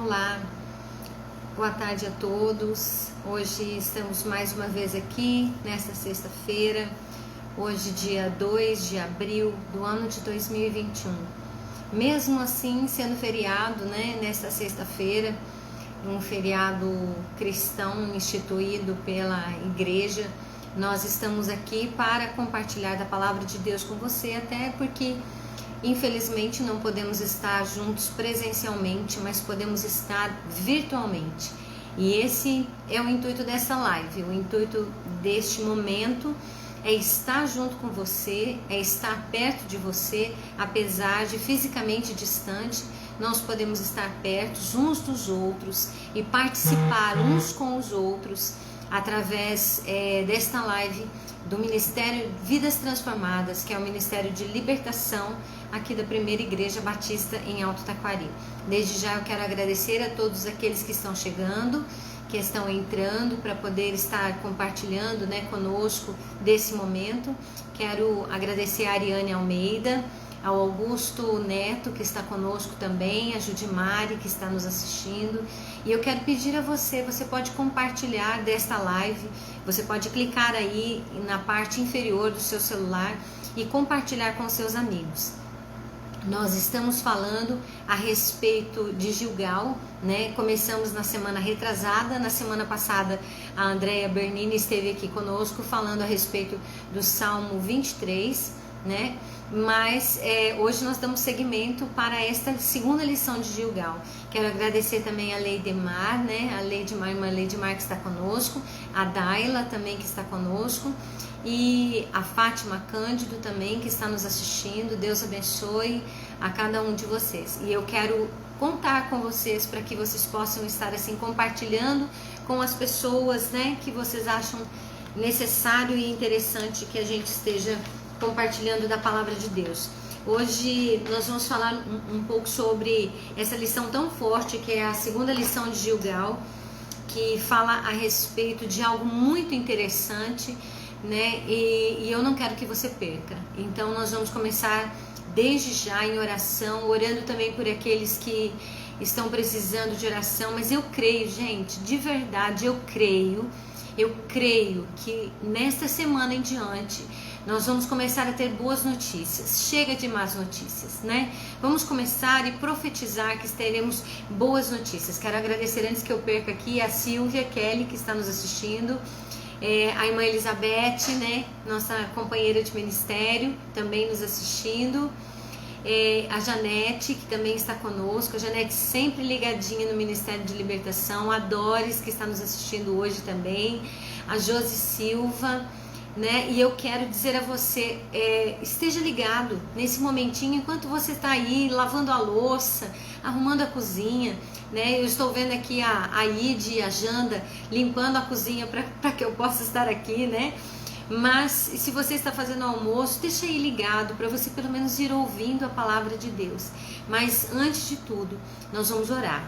Olá, boa tarde a todos. Hoje estamos mais uma vez aqui nesta sexta-feira, hoje dia 2 de abril do ano de 2021. Mesmo assim, sendo feriado, nesta sexta-feira, um feriado cristão instituído pela igreja, nós estamos aqui para compartilhar da palavra de Deus com você, até porque infelizmente não podemos estar juntos presencialmente, mas podemos estar virtualmente. E esse é o intuito dessa live. O intuito deste momento é estar junto com você, é estar perto de você, apesar de fisicamente distante. Nós podemos estar perto uns dos outros e participar uns com os outros através desta live do Ministério Vidas Transformadas, que é o Ministério de Libertação aqui da Primeira Igreja Batista em Alto Taquari. Desde já eu quero agradecer a todos aqueles que estão chegando, que estão entrando para poder estar compartilhando conosco desse momento. Quero agradecer a Ariane Almeida, ao Augusto Neto, que está conosco também, a Judimari, que está nos assistindo. E eu quero pedir a você pode compartilhar desta live, você pode clicar aí na parte inferior do seu celular e compartilhar com seus amigos. Nós estamos falando a respeito de Gilgal, Começamos na semana retrasada. Na semana passada, a Andrea Bernini esteve aqui conosco falando a respeito do Salmo 23, Mas hoje nós damos seguimento para esta segunda lição de Gilgal. Quero agradecer também a Leidemar, a irmã Leidemar que está conosco, a Daila também que está conosco, e a Fátima Cândido também que está nos assistindo. Deus abençoe a cada um de vocês. E eu quero contar com vocês para que vocês possam estar assim compartilhando com as pessoas, que vocês acham necessário e interessante que a gente esteja compartilhando da palavra de Deus. Hoje nós vamos falar um pouco sobre essa lição tão forte que é a segunda lição de Gilgal, que fala a respeito de algo muito interessante, e eu não quero que você perca. Então nós vamos começar desde já em oração, orando também por aqueles que estão precisando de oração. Mas eu creio, gente, de verdade eu creio que nesta semana em diante nós vamos começar a ter boas notícias. Chega de más notícias, Vamos começar e profetizar que teremos boas notícias. Quero agradecer, antes que eu perca aqui, a Silvia Kelly, que está nos assistindo, a irmã Elizabeth, nossa companheira de ministério, também nos assistindo, a Janete, que também está conosco, a Janete sempre ligadinha no Ministério de Libertação, a Doris, que está nos assistindo hoje também, a Josi Silva, E eu quero dizer a você, esteja ligado nesse momentinho, enquanto você está aí lavando a louça, arrumando a cozinha, Eu estou vendo aqui a Ide e a Janda limpando a cozinha para que eu possa estar aqui, Mas se você está fazendo almoço, deixa aí ligado para você pelo menos ir ouvindo a palavra de Deus. Mas antes de tudo, nós vamos orar,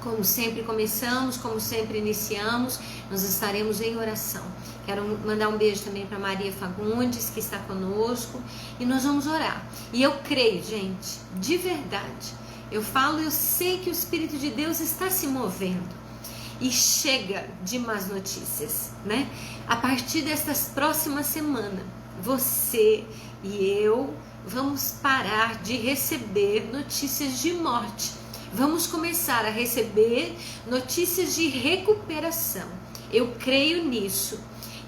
Como sempre começamos, como sempre iniciamos, nós estaremos em oração. Quero mandar um beijo também para Maria Fagundes, que está conosco, e nós vamos orar. E eu creio, gente, de verdade, eu sei que o Espírito de Deus está se movendo. E chega de más notícias, A partir desta próxima semana, você e eu vamos parar de receber notícias de morte. Vamos começar a receber notícias de recuperação. Eu creio nisso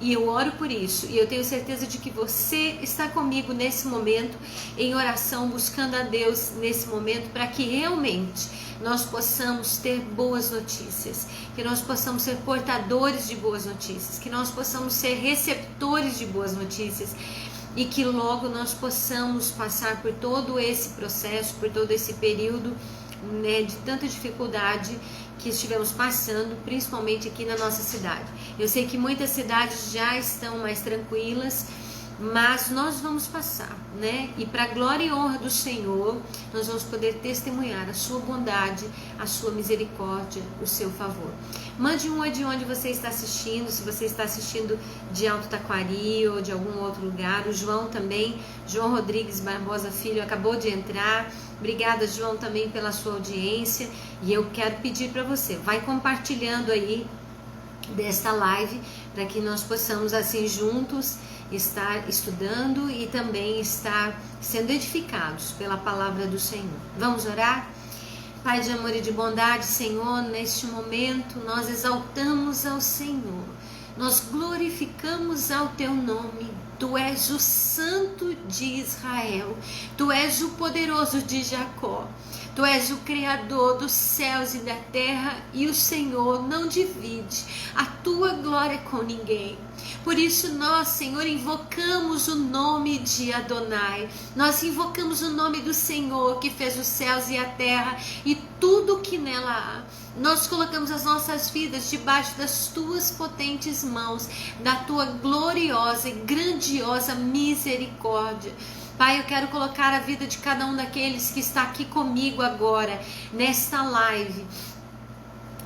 e eu oro por isso. E eu tenho certeza de que você está comigo nesse momento, em oração, buscando a Deus nesse momento, para que realmente nós possamos ter boas notícias, que nós possamos ser portadores de boas notícias, que nós possamos ser receptores de boas notícias, e que logo nós possamos passar por todo esse processo, por todo esse período de tanta dificuldade que estivemos passando, principalmente aqui na nossa cidade. Eu sei que muitas cidades já estão mais tranquilas, mas nós vamos passar, né? E para a glória e honra do Senhor, nós vamos poder testemunhar a sua bondade, a sua misericórdia, o seu favor. Mande um de onde você está assistindo, se você está assistindo de Alto Taquari ou de algum outro lugar. O João também, João Rodrigues Barbosa Filho, acabou de entrar. Obrigada, João, também pela sua audiência. E eu quero pedir para você, vai compartilhando aí desta live, para que nós possamos assim juntos estar estudando e também estar sendo edificados pela palavra do Senhor. Vamos orar? Pai de amor e de bondade, Senhor, neste momento nós exaltamos ao Senhor, nós glorificamos ao Teu nome. Tu és o Santo de Israel, Tu és o poderoso de Jacó, Tu és o Criador dos céus e da terra, e o Senhor não divide a Tua glória com ninguém. Por isso nós, Senhor, invocamos o nome de Adonai, nós invocamos o nome do Senhor que fez os céus e a terra e tudo que nela há. Nós colocamos as nossas vidas debaixo das Tuas potentes mãos, da Tua gloriosa e grandiosa misericórdia. Pai, eu quero colocar a vida de cada um daqueles que está aqui comigo agora, nesta live,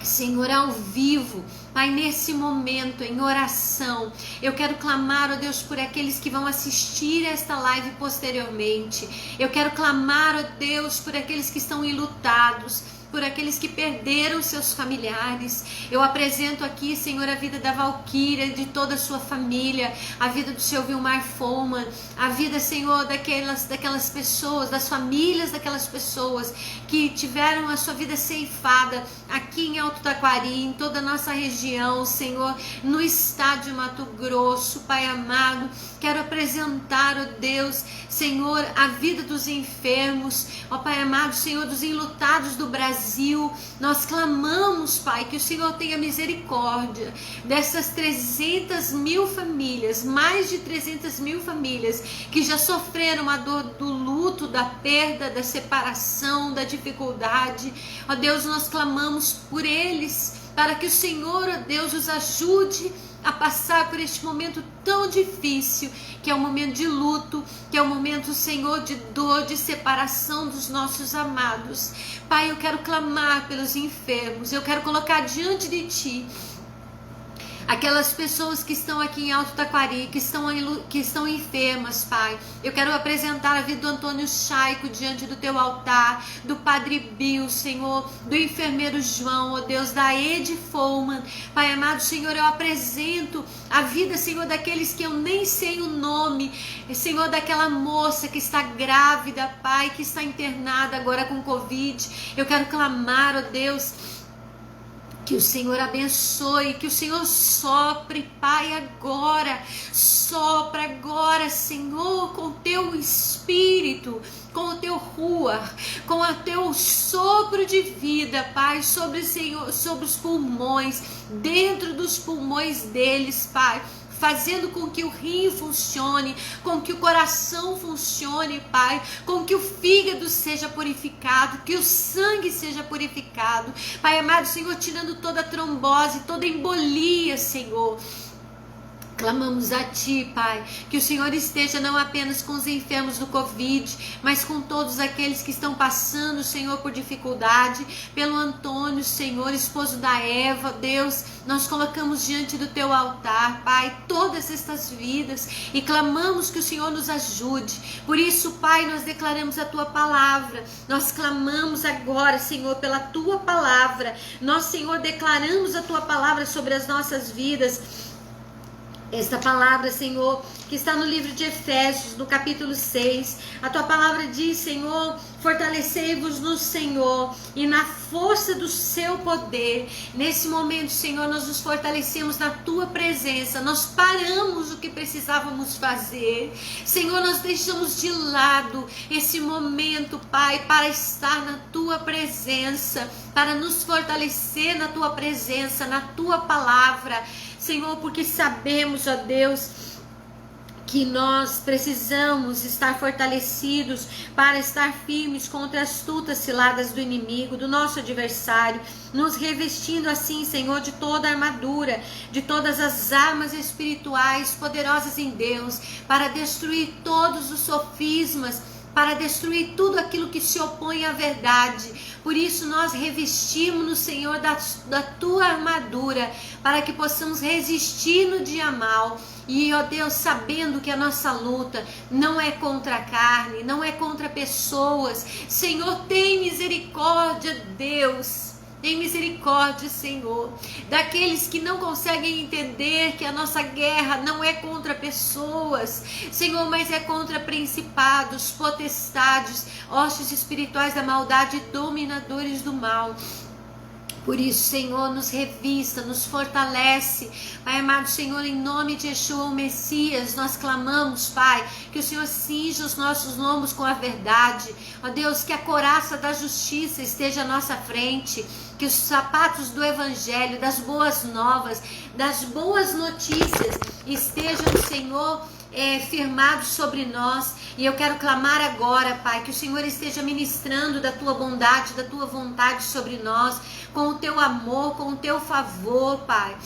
Senhor, ao vivo, Pai, nesse momento, em oração, eu quero clamar, ó Deus, por aqueles que vão assistir esta live posteriormente. Eu quero clamar, ó Deus, por aqueles que estão enlutados, por aqueles que perderam seus familiares. Eu apresento aqui, Senhor, a vida da Valquíria, de toda a sua família, a vida do seu Vilmar Foman, a vida, Senhor, daquelas pessoas, das famílias daquelas pessoas que tiveram a sua vida ceifada aqui em Alto Taquari, em toda a nossa região, Senhor, no estado de Mato Grosso. Pai amado, quero apresentar, ó Deus, Senhor, a vida dos enfermos, ó Pai amado, Senhor, dos enlutados do Brasil. Nós clamamos, Pai, que o Senhor tenha misericórdia dessas 300 mil famílias, mais de 300 mil famílias que já sofreram a dor do luto, da perda, da separação, da dificuldade. Ó Deus, nós clamamos por eles, para que o Senhor, ó Deus, os ajude a passar por este momento tão difícil, que é um momento de luto, que é um momento, Senhor, de dor, de separação dos nossos amados. Pai, eu quero clamar pelos enfermos, eu quero colocar diante de Ti aquelas pessoas que estão aqui em Alto Taquari, que estão enfermas, Pai. Eu quero apresentar a vida do Antônio Chaico diante do Teu altar, do Padre Bill, Senhor, do enfermeiro João, ó Deus, da Ed Foman. Pai amado, Senhor, eu apresento a vida, Senhor, daqueles que eu nem sei o nome, Senhor, daquela moça que está grávida, Pai, que está internada agora com Covid. Eu quero clamar, ó Deus, que o Senhor abençoe, que o Senhor sopre, Pai, agora. Sopra agora, Senhor, com o Teu Espírito, com o Teu Ruach, com o Teu sopro de vida, Pai, sobre os pulmões, dentro dos pulmões deles, Pai, fazendo com que o rim funcione, com que o coração funcione, Pai, com que o fígado seja purificado, que o sangue seja purificado, Pai amado, Senhor, tirando toda a trombose, toda a embolia, Senhor. Clamamos a Ti, Pai, que o Senhor esteja não apenas com os enfermos do Covid, mas com todos aqueles que estão passando, Senhor, por dificuldade, pelo Antônio, Senhor, esposo da Eva. Deus, nós colocamos diante do Teu altar, Pai, todas estas vidas e clamamos que o Senhor nos ajude. Por isso, Pai, nós declaramos a Tua palavra, nós clamamos agora, Senhor, pela Tua palavra. Nós, Senhor, declaramos a Tua palavra sobre as nossas vidas. Esta palavra, Senhor, que está no livro de Efésios, no capítulo 6, a Tua palavra diz, Senhor, fortalecei-vos no Senhor e na força do Seu poder. Nesse momento, Senhor, nós nos fortalecemos na Tua presença, nós paramos o que precisávamos fazer, Senhor, nós deixamos de lado esse momento, Pai, para estar na Tua presença, para nos fortalecer na Tua presença, na Tua palavra, Senhor, porque sabemos, ó Deus, que nós precisamos estar fortalecidos para estar firmes contra as astutas ciladas do inimigo, do nosso adversário, nos revestindo assim, Senhor, de toda a armadura, de todas as armas espirituais poderosas em Deus, para destruir todos os sofismas, para destruir tudo aquilo que se opõe à verdade. Por isso nós revestimos-nos, Senhor, da tua armadura, para que possamos resistir no dia mal. E, ó Deus, sabendo que a nossa luta não é contra a carne, não é contra pessoas. Senhor, tem misericórdia, Deus. Tem misericórdia, Senhor, daqueles que não conseguem entender que a nossa guerra não é contra pessoas, Senhor, mas é contra principados, potestades, hostes espirituais da maldade e dominadores do mal. Por isso, Senhor, nos revista, nos fortalece. Pai amado, Senhor, em nome de Yeshua, o Messias, nós clamamos, Pai, que o Senhor cinja os nossos lombos com a verdade. Ó Deus, que a couraça da justiça esteja à nossa frente, que os sapatos do Evangelho, das boas novas, das boas notícias estejam, Senhor, firmados sobre nós. E eu quero clamar agora, Pai, que o Senhor esteja ministrando da tua bondade, da tua vontade sobre nós, com o teu amor, com o teu favor, Pai.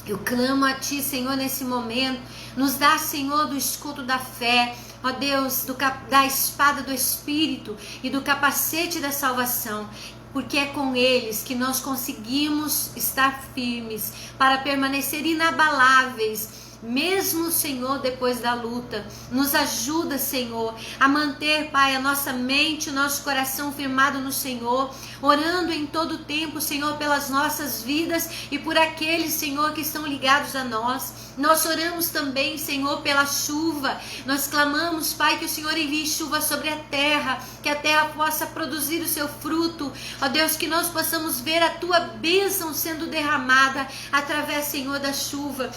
Eu clamo a ti, Senhor, nesse momento. Nos dá, Senhor, do escudo da fé, ó Deus, da espada do Espírito e do capacete da salvação, porque é com eles que nós conseguimos estar firmes, para permanecer inabaláveis, mesmo, Senhor, depois da luta. Nos ajuda, Senhor, a manter, Pai, a nossa mente, o nosso coração firmado no Senhor, orando em todo tempo, Senhor, pelas nossas vidas e por aqueles, Senhor, que estão ligados a nós. Nós oramos também, Senhor, pela chuva. Nós clamamos, Pai, que o Senhor envie chuva sobre a terra, que a terra possa produzir o seu fruto. Ó Deus, que nós possamos ver a tua bênção sendo derramada através, Senhor, da chuva.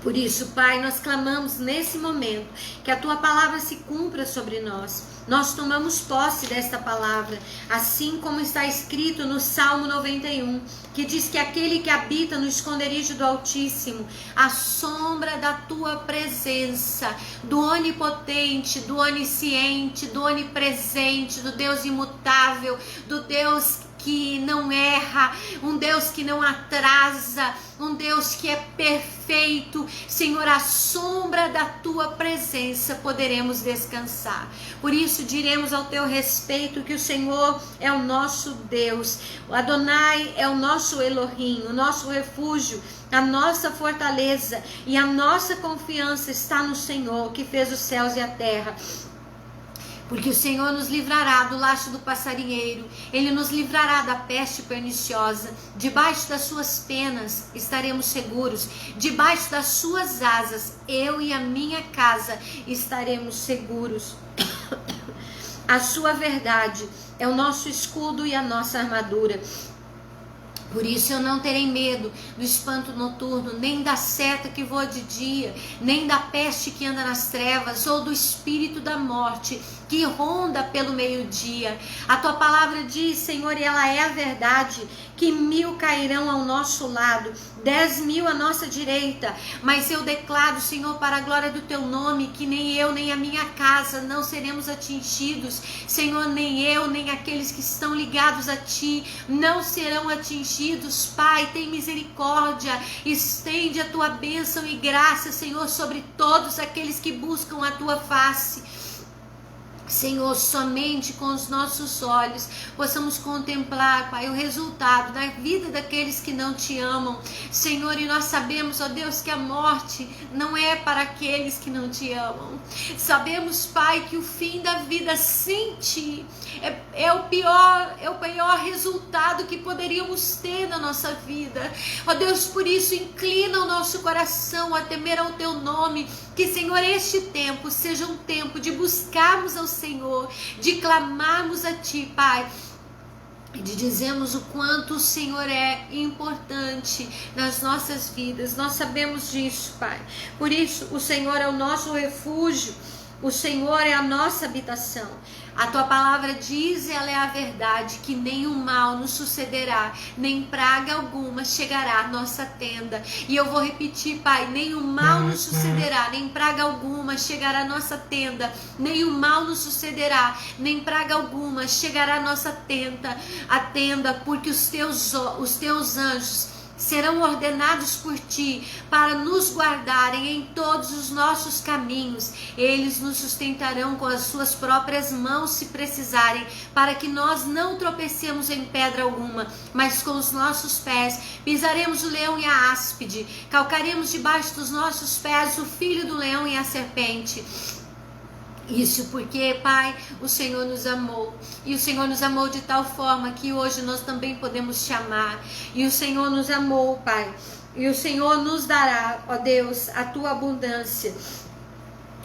Por isso, Pai, nós clamamos nesse momento que a tua palavra se cumpra sobre nós. Nós tomamos posse desta palavra, assim como está escrito no Salmo 91, que diz que aquele que habita no esconderijo do Altíssimo, a sombra da tua presença, do onipotente, do onisciente, do onipresente, do Deus imutável, do Deus que não erra, um Deus que não atrasa, um Deus que é perfeito. Senhor, à sombra da tua presença poderemos descansar. Por isso diremos ao teu respeito que o Senhor é o nosso Deus, o Adonai é o nosso Elohim, o nosso refúgio, a nossa fortaleza, e a nossa confiança está no Senhor, que fez os céus e a terra. Porque o Senhor nos livrará do laço do passarinheiro, Ele nos livrará da peste perniciosa. Debaixo das suas penas estaremos seguros, debaixo das suas asas eu e a minha casa estaremos seguros. A sua verdade é o nosso escudo e a nossa armadura. Por isso eu não terei medo do espanto noturno, nem da seta que voa de dia, nem da peste que anda nas trevas, ou do espírito da morte que ronda pelo meio-dia. A tua palavra diz, Senhor, e ela é a verdade, que 1000 cairão ao nosso lado, 10.000 à nossa direita, mas eu declaro, Senhor, para a glória do teu nome, que nem eu, nem a minha casa não seremos atingidos. Senhor, nem eu, nem aqueles que estão ligados a ti não serão atingidos. Pai, tem misericórdia, estende a tua bênção e graça, Senhor, sobre todos aqueles que buscam a tua face. Senhor, somente com os nossos olhos possamos contemplar, Pai, o resultado da vida daqueles que não te amam, Senhor. E nós sabemos, ó Deus, que a morte não é para aqueles que não te amam. Sabemos, Pai, que o fim da vida sem ti é o pior resultado que poderíamos ter na nossa vida. Ó Deus, por isso inclina o nosso coração a temer ao teu nome. Que, Senhor, este tempo seja um tempo de buscarmos ao Senhor, de clamarmos a ti, Pai, e de dizermos o quanto o Senhor é importante nas nossas vidas. Nós sabemos disso, Pai. Por isso o Senhor é o nosso refúgio, o Senhor é a nossa habitação. A tua palavra diz, ela é a verdade, que nenhum mal nos sucederá, nem praga alguma chegará à nossa tenda. E eu vou repetir, Pai, nenhum mal nos sucederá, nem praga alguma chegará à nossa tenda. Nenhum mal nos sucederá, nem praga alguma chegará à nossa tenda, porque os teus anjos serão ordenados por ti para nos guardarem em todos os nossos caminhos. Eles nos sustentarão com as suas próprias mãos se precisarem, para que nós não tropecemos em pedra alguma, mas com os nossos pés pisaremos o leão e a áspide, calcaremos debaixo dos nossos pés o filho do leão e a serpente. Isso porque, Pai, o Senhor nos amou, e o Senhor nos amou de tal forma que hoje nós também podemos te amar, e o Senhor nos amou, Pai, e o Senhor nos dará, ó Deus, a tua abundância.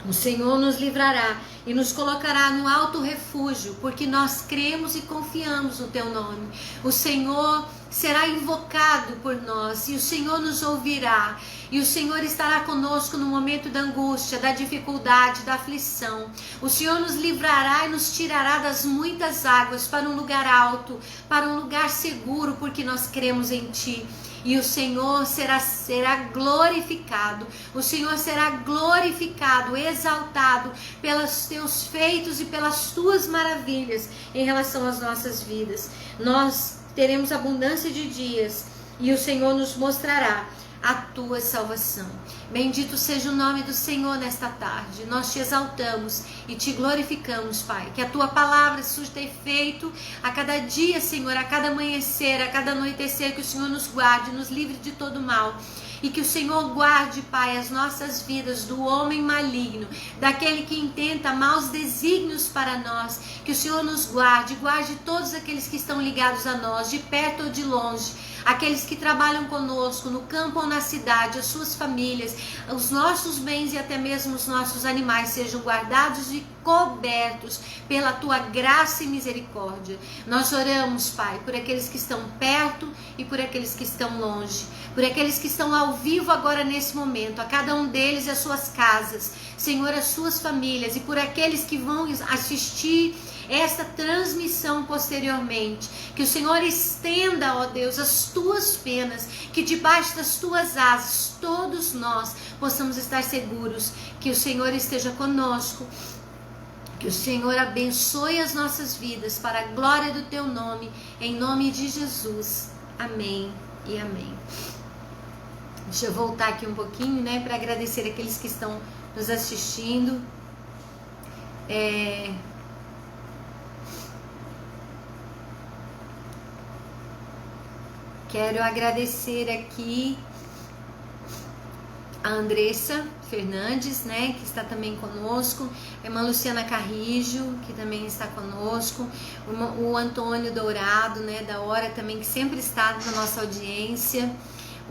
O Senhor nos livrará e nos colocará no alto refúgio, porque nós cremos e confiamos no teu nome. O Senhor será invocado por nós e o Senhor nos ouvirá. E o Senhor estará conosco no momento da angústia, da dificuldade, da aflição. O Senhor nos livrará e nos tirará das muitas águas para um lugar alto, para um lugar seguro, porque nós cremos em ti. E o Senhor será glorificado, o Senhor será glorificado, exaltado pelos teus feitos e pelas tuas maravilhas em relação às nossas vidas. Nós teremos abundância de dias e o Senhor nos mostrará a tua salvação. Bendito seja o nome do Senhor nesta tarde. Nós te exaltamos e te glorificamos, Pai. Que a tua palavra surta efeito a cada dia, Senhor, a cada amanhecer, a cada anoitecer. Que o Senhor nos guarde, nos livre de todo mal. E que o Senhor guarde, Pai, as nossas vidas do homem maligno, daquele que intenta maus desígnios para nós. Que o Senhor nos guarde, guarde todos aqueles que estão ligados a nós, de perto ou de longe, aqueles que trabalham conosco, no campo ou na cidade, as suas famílias, os nossos bens e até mesmo os nossos animais sejam guardados e cobertos pela tua graça e misericórdia. Nós oramos, Pai, por aqueles que estão perto e por aqueles que estão longe, por aqueles que estão ao vivo agora nesse momento, a cada um deles e as suas casas, Senhor, as suas famílias, e por aqueles que vão assistir esta transmissão posteriormente. Que o Senhor estenda, ó Deus, as tuas penas, que debaixo das tuas asas todos nós possamos estar seguros que o Senhor esteja conosco. Que o Senhor abençoe as nossas vidas para a glória do teu nome, em nome de Jesus. Amém e amém. Deixa eu voltar aqui um pouquinho, né, para agradecer aqueles que estão nos assistindo. Quero agradecer aqui a Andressa Fernandes, né, que está também conosco, a irmã Luciana Carrijo, que também está conosco, o Antônio Dourado, né, da Hora também, que sempre está na nossa audiência,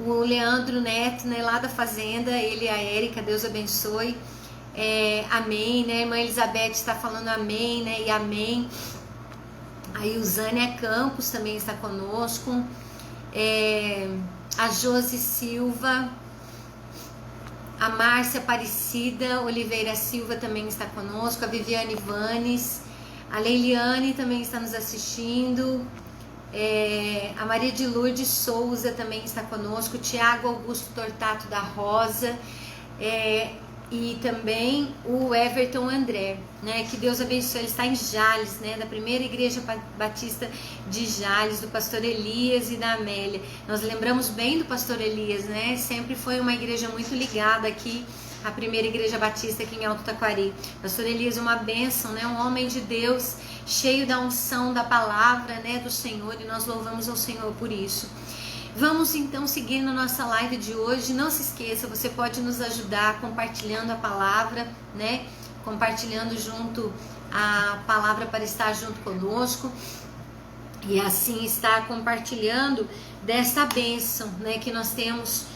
o Leandro Neto, né, lá da Fazenda, ele e a Érica, Deus abençoe, amém, né, a irmã Elizabeth está falando amém, né, e amém. A Ilzânia Campos também está conosco, a Josi Silva, a Márcia Aparecida Oliveira Silva também está conosco, a Viviane Vanes, a Leiliane também está nos assistindo, a Maria de Lourdes Souza também está conosco, o Tiago Augusto Tortato da Rosa, e também o Everton André, né, que Deus abençoe. Ele está em Jales, né, da primeira igreja batista de Jales, do pastor Elias e da Amélia. Nós lembramos bem do pastor Elias, né, sempre foi uma igreja muito ligada aqui, a primeira igreja batista aqui em Alto Taquari. Pastor Elias é uma bênção, né, um homem de Deus, cheio da unção da palavra, né, do Senhor, e nós louvamos ao Senhor por isso. Vamos então seguir na nossa live de hoje. Não se esqueça, você pode nos ajudar compartilhando a palavra, né? Compartilhando junto a palavra para estar junto conosco. E assim estar compartilhando desta bênção, né? Que nós temos,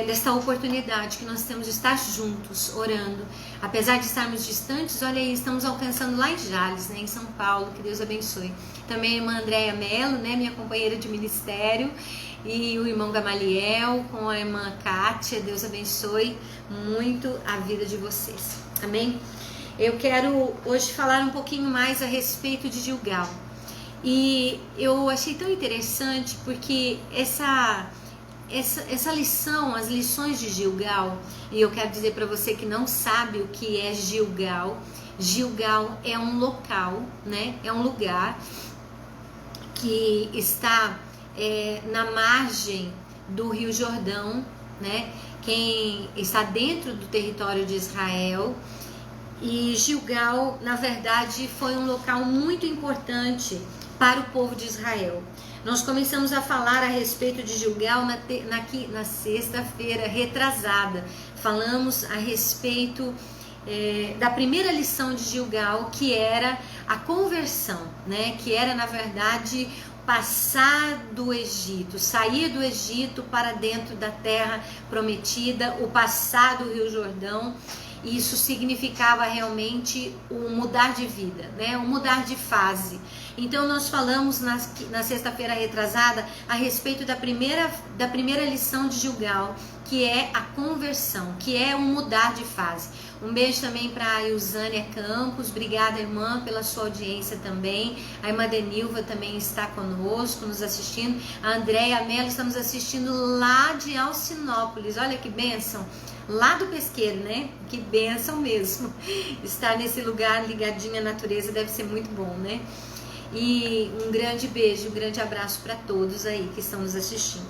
desta oportunidade que nós temos de estar juntos, orando. Apesar de estarmos distantes, olha aí, estamos alcançando lá em Jales, né? Em São Paulo, que Deus abençoe. Também a irmã Andréia Mello, né? Minha companheira de ministério. E o irmão Gamaliel com a irmã Kátia, Deus abençoe muito a vida de vocês, amém? Eu quero hoje falar um pouquinho mais a respeito de Gilgal. E eu achei tão interessante porque essa lição, as lições de Gilgal, e eu quero dizer para você que não sabe o que é Gilgal. Gilgal é um local, né? É um lugar que está na margem do Rio Jordão, né? Quem está dentro do território de Israel. E Gilgal, na verdade, foi um local muito importante para o povo de Israel. Nós começamos a falar a respeito de Gilgal na sexta-feira retrasada. Falamos a respeito da primeira lição de Gilgal, que era a conversão, né? Que era, na verdade, passar do Egito, sair do Egito para dentro da terra prometida, o passar do Rio Jordão. Isso significava realmente o mudar de vida, né? O mudar de fase. Então nós falamos na sexta-feira retrasada a respeito da primeira lição de Gilgal, que é a conversão, que é o mudar de fase. Um beijo também para a Ilzânia Campos, obrigada, irmã, pela sua audiência também. A irmã Denilva também está conosco, nos assistindo. A Andréia Mello está nos assistindo lá de Alcinópolis, olha que bênção. Lá do pesqueiro, né? Que bênção mesmo. Estar nesse lugar ligadinho à natureza deve ser muito bom, né? E um grande beijo, um grande abraço para todos aí que estão nos assistindo.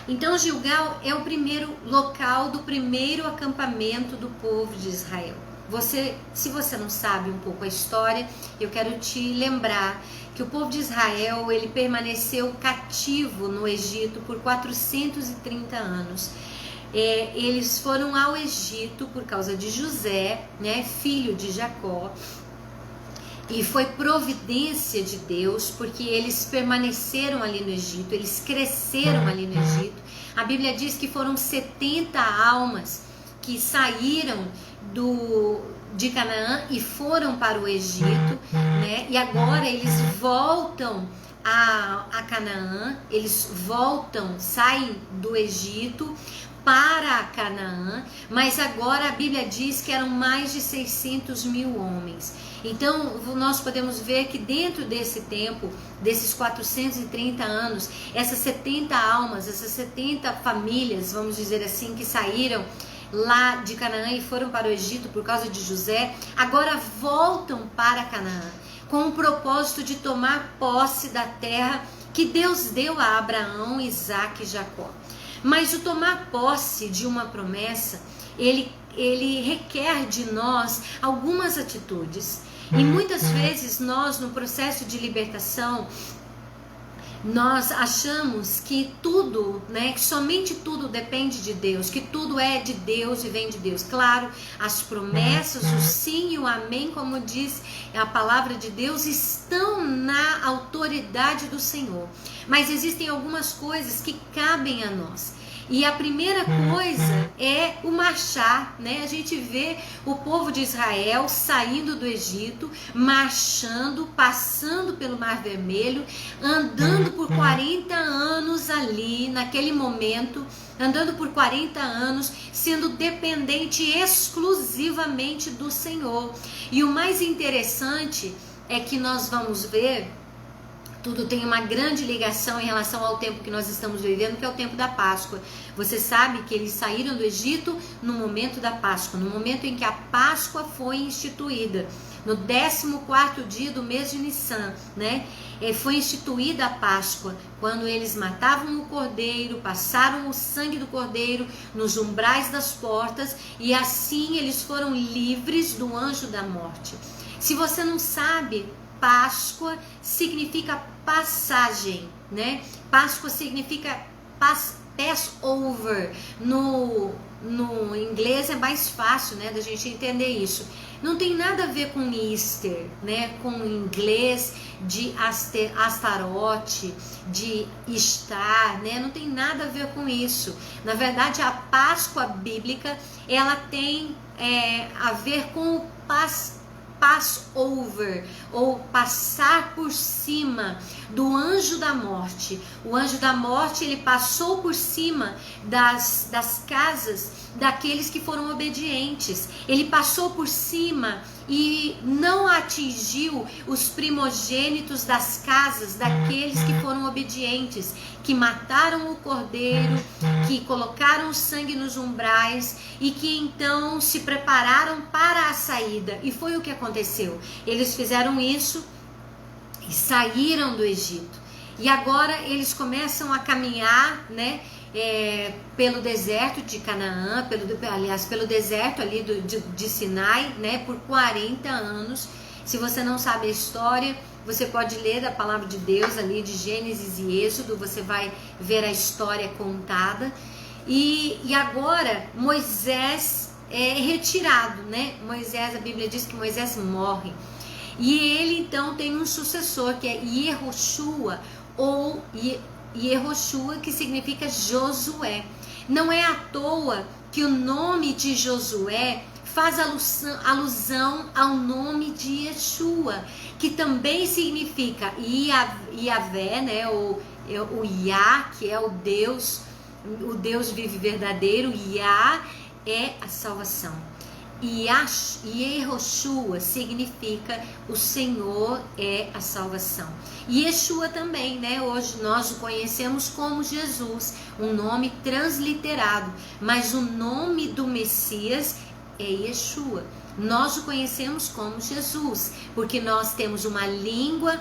Então Gilgal é o primeiro local do primeiro acampamento do povo de Israel. Se você não sabe um pouco a história, eu quero te lembrar que o povo de Israel, ele permaneceu cativo no Egito por 430 anos. Eles foram ao Egito por causa de José, né, filho de Jacó, e foi providência de Deus, porque eles permaneceram ali no Egito, eles cresceram ali no Egito. A Bíblia diz que foram 70 almas que saíram de Canaã e foram para o Egito, né, e agora eles voltam a Canaã, eles saem do Egito para Canaã, mas agora a Bíblia diz que eram mais de 600 mil homens. Então nós podemos ver que dentro desse tempo, desses 430 anos, essas 70 almas, essas 70 famílias, vamos dizer assim, que saíram lá de Canaã e foram para o Egito por causa de José, agora voltam para Canaã, com o propósito de tomar posse da terra que Deus deu a Abraão, Isaque e Jacó. Mas o tomar posse de uma promessa, ele requer de nós algumas atitudes. E muitas vezes nós, no processo de libertação, nós achamos que tudo, né, que somente tudo depende de Deus, que tudo é de Deus e vem de Deus. Claro, as promessas, o sim e o amém, como diz a palavra de Deus, estão na autoridade do Senhor. Mas existem algumas coisas que cabem a nós. E a primeira coisa é o marchar, né? A gente vê o povo de Israel saindo do Egito, marchando, passando pelo Mar Vermelho, andando por 40 anos ali, naquele momento, andando por 40 anos, sendo dependente exclusivamente do Senhor. E o mais interessante é que nós vamos ver, tudo tem uma grande ligação em relação ao tempo que nós estamos vivendo, que é o tempo da Páscoa. Você sabe que eles saíram do Egito no momento da Páscoa, no momento em que a Páscoa foi instituída. No 14º dia do mês de Nissan, né? Foi instituída a Páscoa, quando eles matavam o cordeiro, passaram o sangue do cordeiro nos umbrais das portas, e assim eles foram livres do anjo da morte. Se você não sabe, Páscoa significa passagem, né? Páscoa significa Passover. No inglês é mais fácil, né, da gente entender isso. Não tem nada a ver com Easter, né? Com o inglês de Astarote, de estar, né? Não tem nada a ver com isso. Na verdade, a Páscoa bíblica, ela tem a ver com o Passover, ou passar por cima do anjo da morte. O anjo da morte, ele passou por cima das casas daqueles que foram obedientes. Ele passou por cima e não atingiu os primogênitos das casas daqueles que foram obedientes, que mataram o cordeiro, que colocaram o sangue nos umbrais e que então se prepararam para a saída. E foi o que aconteceu. Eles fizeram isso e saíram do Egito. E agora eles começam a caminhar, né, pelo deserto de Canaã, pelo deserto ali de Sinai, né, por 40 anos. Se você não sabe a história, você pode ler da palavra de Deus ali de Gênesis e Êxodo, você vai ver a história contada. E agora Moisés é retirado, né? Moisés, a Bíblia diz que Moisés morre. E ele então tem um sucessor que é Yehoshua, ou Yehoshua, que significa Josué. Não é à toa que o nome de Josué faz alusão ao nome de Yeshua, que também significa Iavé, né? O Yah, que é o Deus vive verdadeiro. Yah é a salvação. E Yehoshua significa o Senhor é a salvação. E Yeshua também, né? Hoje nós o conhecemos como Jesus, um nome transliterado, mas o nome do Messias é Yeshua. Nós o conhecemos como Jesus, porque nós temos uma língua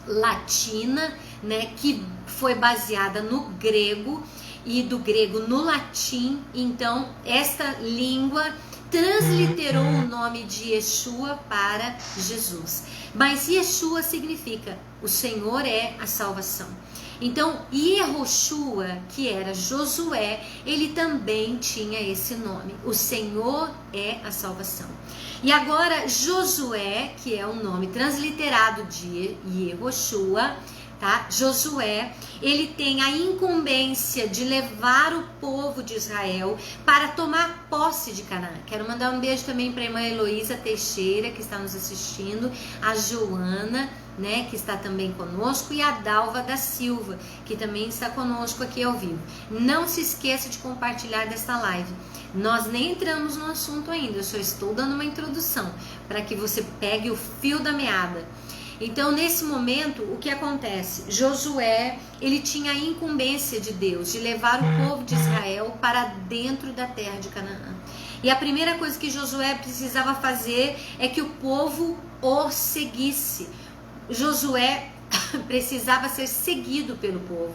latina, né? Que foi baseada no grego, e do grego no latim. Então esta língua transliterou o nome de Yeshua para Jesus. Mas Yeshua significa o Senhor é a salvação. Então Yehoshua, que era Josué, ele também tinha esse nome, o Senhor é a salvação. E agora Josué, que é o nome transliterado de Yehoshua, tá? Josué, ele tem a incumbência de levar o povo de Israel para tomar posse de Canaã. Quero mandar um beijo também para a irmã Heloísa Teixeira, que está nos assistindo, a Joana, né, que está também conosco, e a Dalva da Silva, que também está conosco aqui ao vivo. Não se esqueça de compartilhar desta live. Nós nem entramos no assunto ainda, eu só estou dando uma introdução para que você pegue o fio da meada. Então, nesse momento, o que acontece? Josué, ele tinha a incumbência de Deus de levar o povo de Israel para dentro da terra de Canaã. E a primeira coisa que Josué precisava fazer é que o povo o seguisse. Josué precisava ser seguido pelo povo.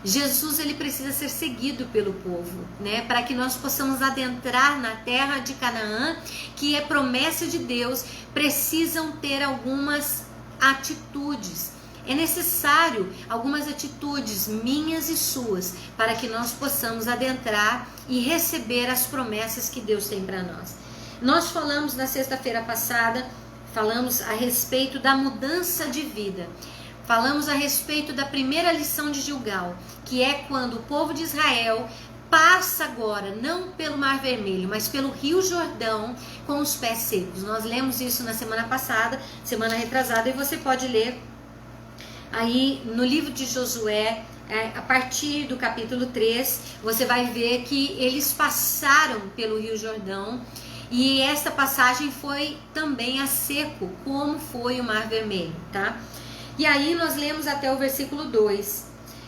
Jesus, ele precisa ser seguido pelo povo, né? Para que nós possamos adentrar na terra de Canaã, que é promessa de Deus, precisam ter algumas atitudes. É necessário algumas atitudes minhas e suas para que nós possamos adentrar e receber as promessas que Deus tem para nós. Nós falamos na sexta-feira passada, falamos a respeito da mudança de vida. Falamos a respeito da primeira lição de Gilgal, que é quando o povo de Israel passa agora, não pelo Mar Vermelho, mas pelo Rio Jordão com os pés secos. Nós lemos isso na semana passada, semana retrasada, e você pode ler aí no livro de Josué, a partir do capítulo 3, você vai ver que eles passaram pelo Rio Jordão, e esta passagem foi também a seco, como foi o Mar Vermelho, tá? E aí nós lemos até o versículo 2,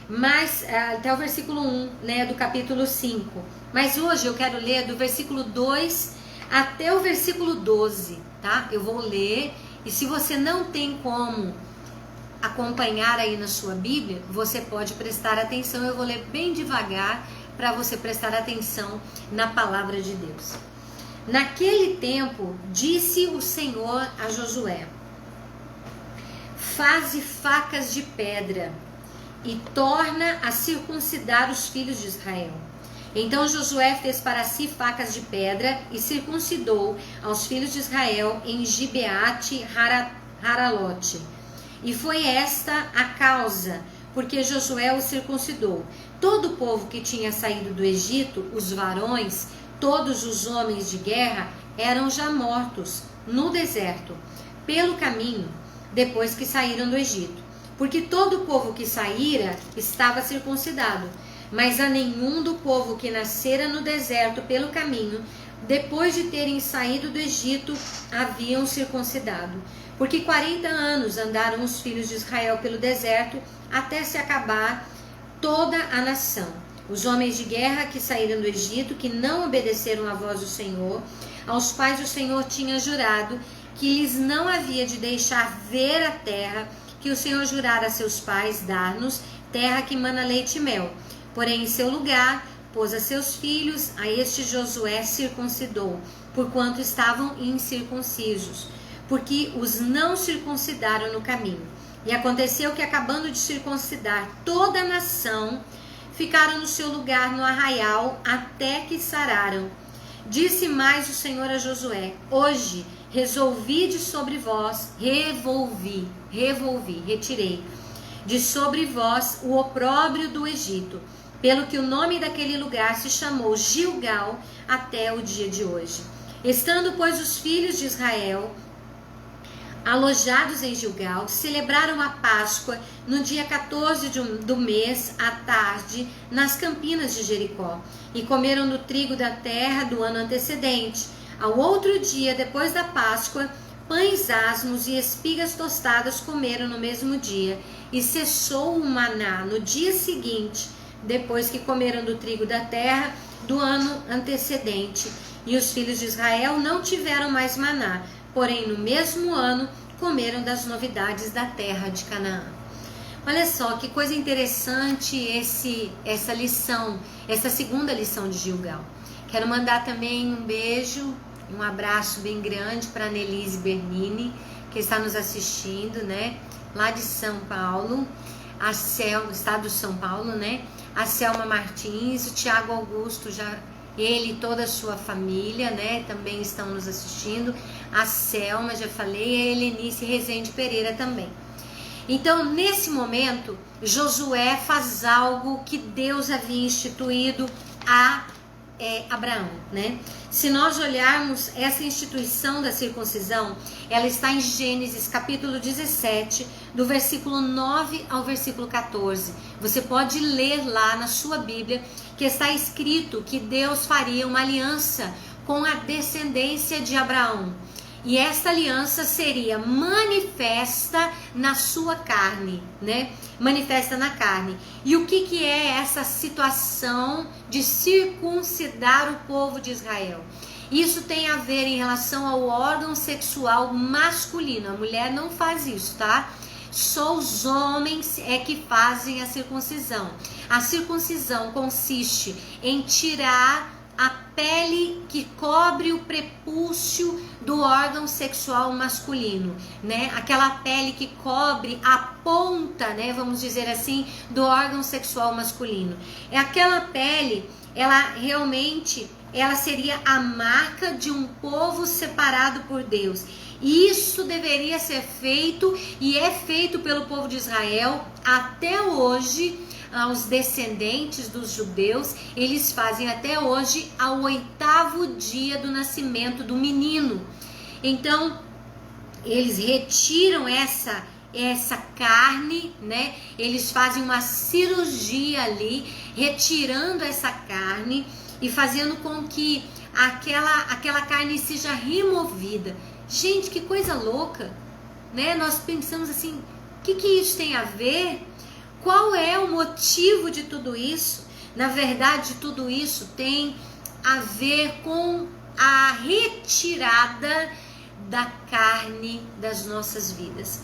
mas até o versículo 1, né, do capítulo 5. Mas hoje eu quero ler do versículo 2 até o versículo 12, tá? Eu vou ler, e se você não tem como acompanhar aí na sua Bíblia, você pode prestar atenção. Eu vou ler bem devagar para você prestar atenção na palavra de Deus. Naquele tempo, disse o Senhor a Josué: faze facas de pedra e torna a circuncidar os filhos de Israel. Então Josué fez para si facas de pedra e circuncidou aos filhos de Israel em Gibeate Haralote. E foi esta a causa porque Josué o circuncidou. Todo o povo que tinha saído do Egito, os varões, todos os homens de guerra, eram já mortos no deserto, pelo caminho, depois que saíram do Egito. Porque todo o povo que saíra estava circuncidado, mas a nenhum do povo que nascera no deserto pelo caminho depois de terem saído do Egito, haviam circuncidado. Porque 40 anos andaram os filhos de Israel pelo deserto, até se acabar toda a nação. Os homens de guerra que saíram do Egito, que não obedeceram à voz do Senhor, aos quais o Senhor tinha jurado que lhes não havia de deixar ver a terra que o Senhor jurara a seus pais dar-nos, terra que mana leite e mel. Porém, em seu lugar, pôs a seus filhos, a este Josué circuncidou, porquanto estavam incircuncisos, porque os não circuncidaram no caminho. E aconteceu que, acabando de circuncidar toda a nação, ficaram no seu lugar no arraial, até que sararam. Disse mais o Senhor a Josué: hoje resolvi de sobre vós, retirei de sobre vós o opróbrio do Egito, pelo que o nome daquele lugar se chamou Gilgal até o dia de hoje. Estando, pois, os filhos de Israel alojados em Gilgal, celebraram a Páscoa no dia 14 do mês, à tarde, nas campinas de Jericó, e comeram do trigo da terra do ano antecedente. Ao outro dia, depois da Páscoa, pães asmos e espigas tostadas comeram no mesmo dia, e cessou o maná no dia seguinte, depois que comeram do trigo da terra do ano antecedente. E os filhos de Israel não tiveram mais maná, porém no mesmo ano comeram das novidades da terra de Canaã. Olha só que coisa interessante essa lição, essa segunda lição de Gilgal. Quero mandar também um beijo, um abraço bem grande para a Nelise Bernini, que está nos assistindo, né? Lá de São Paulo, a Selma, estado de São Paulo, né? A Selma Martins, o Tiago Augusto, ele e toda a sua família, né? Também estão nos assistindo. A Selma, já falei, a Helenice Rezende Pereira também. Então, nesse momento, Josué faz algo que Deus havia instituído a Abraão, né? Se nós olharmos essa instituição da circuncisão, ela está em Gênesis capítulo 17, do versículo 9 ao versículo 14. Você pode ler lá na sua Bíblia que está escrito que Deus faria uma aliança com a descendência de Abraão. E esta aliança seria manifesta na sua carne, né? Manifesta na carne. E o que é essa situação de circuncidar o povo de Israel? Isso tem a ver em relação ao órgão sexual masculino. A mulher não faz isso, tá? Só os homens é que fazem a circuncisão. A circuncisão consiste em tirar a pele que cobre o prepúcio do órgão sexual masculino, né? Aquela pele que cobre a ponta, né? Vamos dizer assim, do órgão sexual masculino. É aquela pele, ela realmente, ela seria a marca de um povo separado por Deus. Isso deveria ser feito e é feito pelo povo de Israel até hoje. Aos descendentes dos judeus, eles fazem até hoje ao 8º dia do nascimento do menino. Então, eles retiram essa carne, né? Eles fazem uma cirurgia ali, retirando essa carne e fazendo com que aquela carne seja removida. Gente, que coisa louca, né? Nós pensamos assim, o que isso tem a ver? Qual é o motivo de tudo isso? Na verdade, tudo isso tem a ver com a retirada da carne das nossas vidas.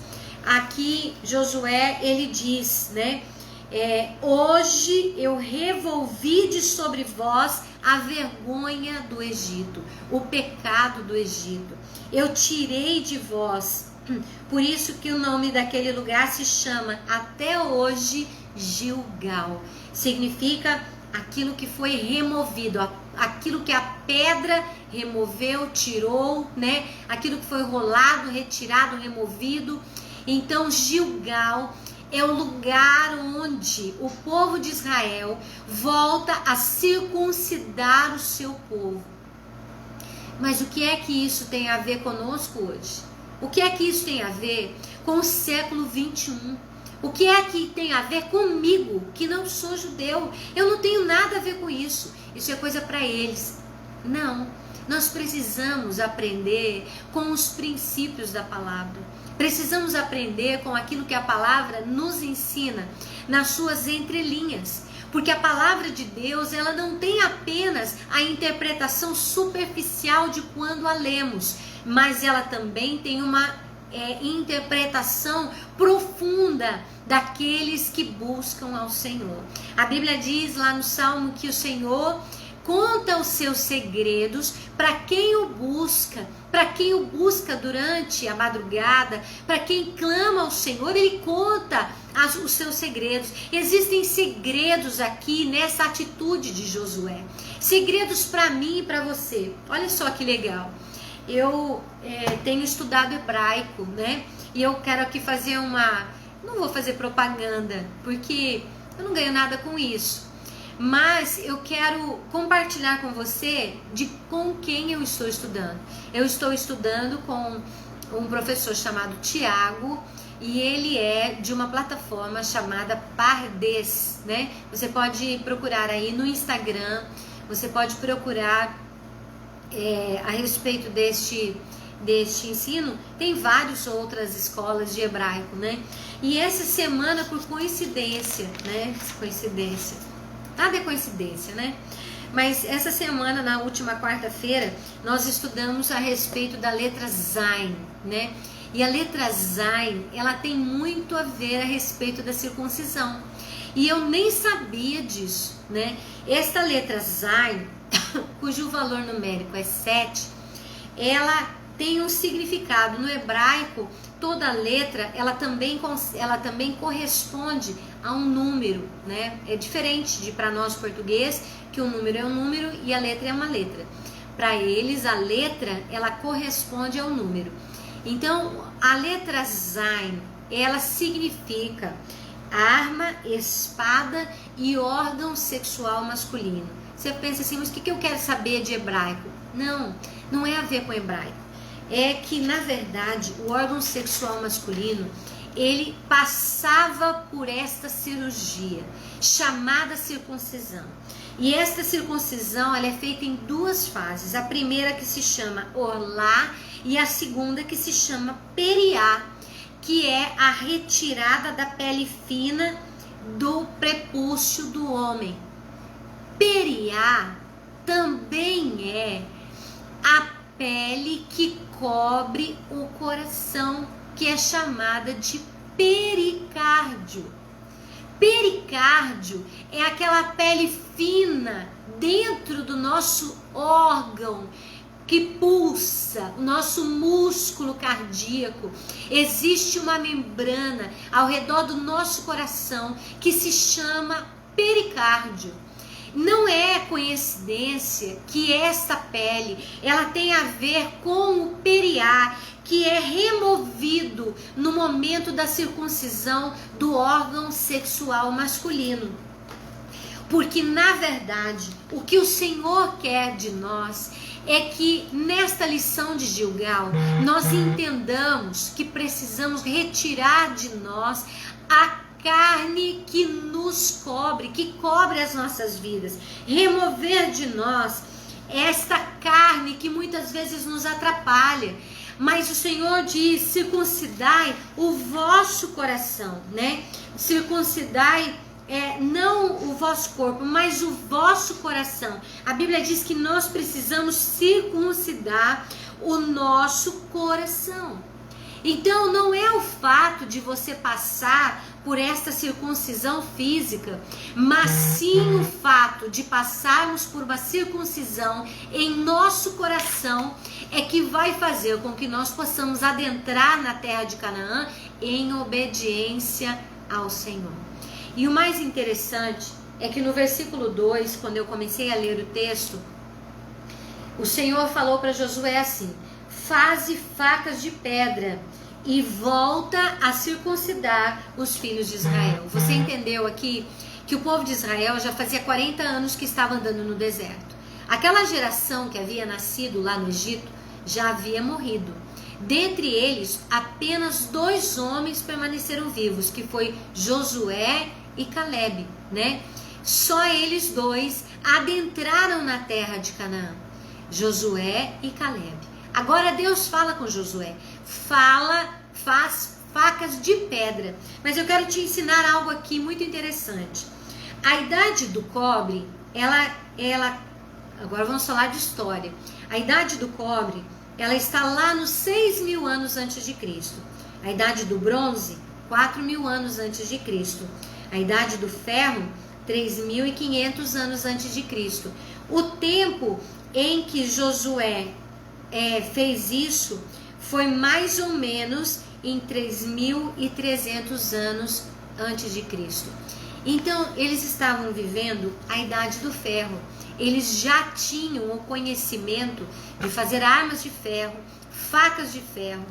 Aqui, Josué, ele diz, né? Hoje eu revolvi de sobre vós a vergonha do Egito, o pecado do Egito. Eu tirei de vós. Por isso que o nome daquele lugar se chama até hoje Gilgal. Significa aquilo que foi removido, aquilo que a pedra removeu, tirou, né? Aquilo que foi rolado, retirado, removido. Então Gilgal é o lugar onde o povo de Israel volta a circuncidar o seu povo. Mas o que é que isso tem a ver conosco hoje? O que é que isso tem a ver com o século 21? O que é que tem a ver comigo, que não sou judeu? Eu não tenho nada a ver com isso. Isso é coisa para eles. Não. Nós precisamos aprender com os princípios da palavra. Precisamos aprender com aquilo que a palavra nos ensina nas suas entrelinhas. Porque a palavra de Deus, ela não tem apenas a interpretação superficial de quando a lemos, mas ela também tem uma interpretação profunda daqueles que buscam ao Senhor. A Bíblia diz lá no Salmo que o Senhor conta os seus segredos para quem o busca durante a madrugada, para quem clama ao Senhor, Ele conta os seus segredos. Existem segredos aqui nessa atitude de Josué, segredos para mim e para você. Olha só que legal. Eu tenho estudado hebraico, né? E eu quero aqui fazer não vou fazer propaganda, porque eu não ganho nada com isso. Mas eu quero compartilhar com você com quem eu estou estudando. Eu estou estudando com um professor chamado Tiago, e ele é de uma plataforma chamada Pardes, né? Você pode procurar aí no Instagram, você pode procurar a respeito deste ensino. Tem várias outras escolas de hebraico, né? E essa semana, por coincidência, né? Nada é coincidência, né? Mas essa semana, na última quarta-feira, nós estudamos a respeito da letra Zain, né? E a letra Zain, ela tem muito a ver a respeito da circuncisão. E eu nem sabia disso, né? Esta letra Zain, cujo valor numérico é 7, ela tem um significado. No hebraico, toda letra, ela também corresponde a um número, né? É diferente de para nós português, que o número é um número e a letra é uma letra. Para eles, a letra, ela corresponde ao número. Então, a letra Zain, ela significa arma, espada e órgão sexual masculino. Você pensa assim, mas o que eu quero saber de hebraico? Não é a ver com hebraico. É que, na verdade, o órgão sexual masculino, ele passava por esta cirurgia, chamada circuncisão. E esta circuncisão, ela é feita em duas fases. A primeira que se chama orlá e a segunda que se chama periá, que é a retirada da pele fina do prepúcio do homem. Periá também é a pele que cobre o coração, que é chamada de pericárdio. Pericárdio é aquela pele fina dentro do nosso órgão que pulsa, o nosso músculo cardíaco. Existe uma membrana ao redor do nosso coração que se chama pericárdio. Não é coincidência que esta pele, ela tem a ver com o periá, que é removido no momento da circuncisão do órgão sexual masculino. Porque, na verdade, o que o Senhor quer de nós é que nesta lição de Gilgal, nós entendamos que precisamos retirar de nós a carne que nos cobre, que cobre as nossas vidas. Remover de nós esta carne que muitas vezes nos atrapalha. Mas o Senhor diz, circuncidai o vosso coração, né? Circuncidai não o vosso corpo, mas o vosso coração. A Bíblia diz que nós precisamos circuncidar o nosso coração. Então não é o fato de você passar por esta circuncisão física, mas sim o fato de passarmos por uma circuncisão em nosso coração é que vai fazer com que nós possamos adentrar na terra de Canaã em obediência ao Senhor. E o mais interessante é que no versículo 2, quando eu comecei a ler o texto, o Senhor falou para Josué assim: faze facas de pedra e volta a circuncidar os filhos de Israel. Você entendeu aqui que o povo de Israel já fazia 40 anos que estava andando no deserto. Aquela geração que havia nascido lá no Egito já havia morrido. Dentre eles, apenas 2 homens permaneceram vivos, que foi Josué e Calebe, né? Só eles 2 adentraram na terra de Canaã. Josué e Caleb. Agora Deus fala com Josué, faz facas de pedra. Mas eu quero te ensinar algo aqui muito interessante. A idade do cobre, agora vamos falar de história. A idade do cobre, ela está lá nos 6.000 anos antes de Cristo. A idade do bronze, 4.000 anos antes de Cristo. A idade do ferro, 3.500 anos antes de Cristo. O tempo em que Josué fez isso foi mais ou menos em 3.300 anos antes de Cristo. Então, eles estavam vivendo a idade do ferro. Eles já tinham o conhecimento de fazer armas de ferro, facas de ferro,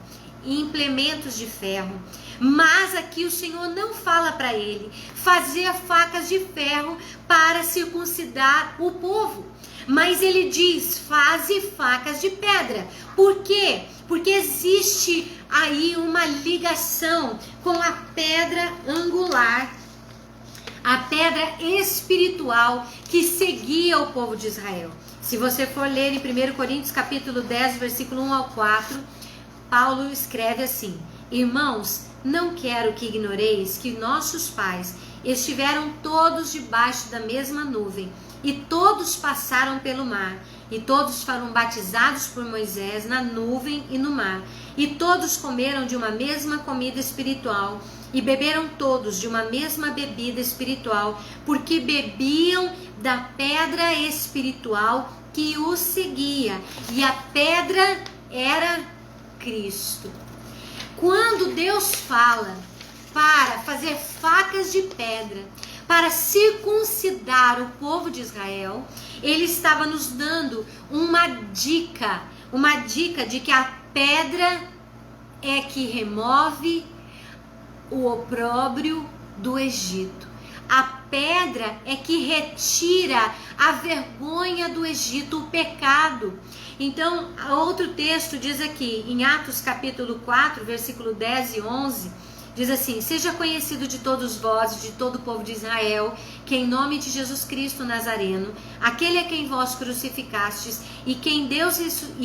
implementos de ferro. Mas aqui o Senhor não fala para ele fazer facas de ferro para circuncidar o povo. Mas ele diz, faze facas de pedra. Por quê? Porque existe aí uma ligação com a pedra angular, a pedra espiritual que seguia o povo de Israel. Se você for ler em 1 Coríntios capítulo 10, versículo 1 ao 4, Paulo escreve assim: irmãos, não quero que ignoreis que nossos pais estiveram todos debaixo da mesma nuvem, e todos passaram pelo mar, e todos foram batizados por Moisés na nuvem e no mar, e todos comeram de uma mesma comida espiritual, e beberam todos de uma mesma bebida espiritual, porque bebiam da pedra espiritual que os seguia, e a pedra era Cristo. Quando Deus fala para fazer facas de pedra, para circuncidar o povo de Israel, ele estava nos dando uma dica de que a pedra é que remove o opróbrio do Egito. A pedra é que retira a vergonha do Egito, o pecado. Então, outro texto diz aqui, em Atos capítulo 4, versículo 10 e 11, diz assim: seja conhecido de todos vós, de todo o povo de Israel, que em nome de Jesus Cristo Nazareno, aquele a quem vós crucificastes e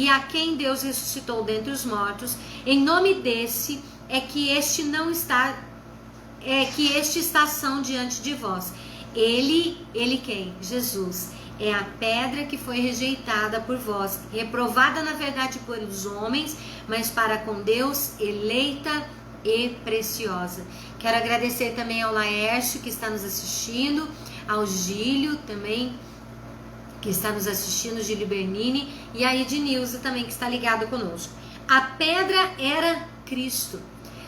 a quem Deus ressuscitou dentre os mortos, em nome desse que este está ação diante de vós. Ele quem? Jesus. É a pedra que foi rejeitada por vós, reprovada na verdade pelos homens, mas para com Deus eleita e preciosa. Quero agradecer também ao Laércio que está nos assistindo, ao Gílio também que está nos assistindo, Gílio Bernini, e a Ednilza também que está ligado conosco. A pedra era Cristo.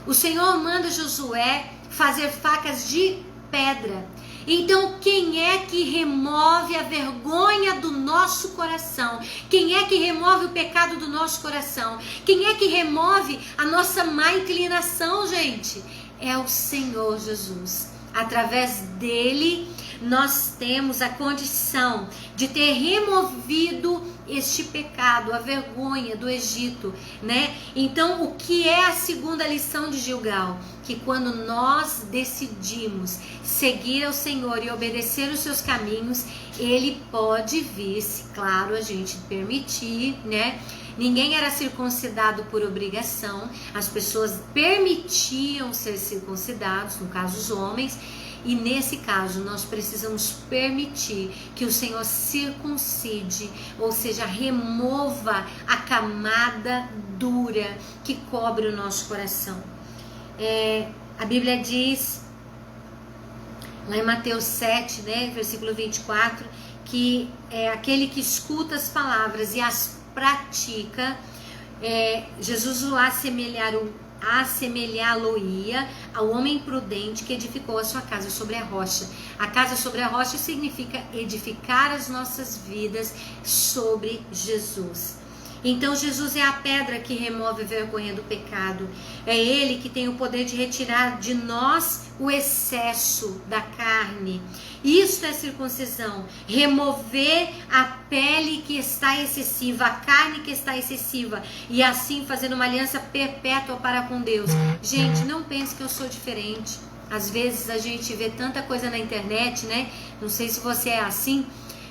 O Senhor manda Josué fazer facas de pedra. Então, quem é que remove a vergonha do nosso coração? Quem é que remove o pecado do nosso coração? Quem é que remove a nossa má inclinação, gente? É o Senhor Jesus. Através dele, nós temos a condição de ter removido este pecado, a vergonha do Egito, né? Então, o que é a segunda lição de Gilgal? Que quando nós decidimos seguir ao Senhor e obedecer os seus caminhos, ele pode vir, se claro a gente permitir, né? Ninguém era circuncidado por obrigação, as pessoas permitiam ser circuncidados, no caso os homens, e nesse caso nós precisamos permitir que o Senhor circuncide, ou seja, remova a camada dura que cobre o nosso coração. A Bíblia diz, lá em Mateus 7, né, versículo 24, que aquele que escuta as palavras e as pratica, Jesus o assemelhá-lo-ia ao homem prudente que edificou a sua casa sobre a rocha. A casa sobre a rocha significa edificar as nossas vidas sobre Jesus. Então Jesus é a pedra que remove a vergonha do pecado. É Ele que tem o poder de retirar de nós o excesso da carne. Isso é circuncisão. Remover a pele que está excessiva, a carne que está excessiva, e assim fazer uma aliança perpétua para com Deus. Gente, não pense que eu sou diferente. Às vezes a gente vê tanta coisa na internet, né? Não sei se você é assim,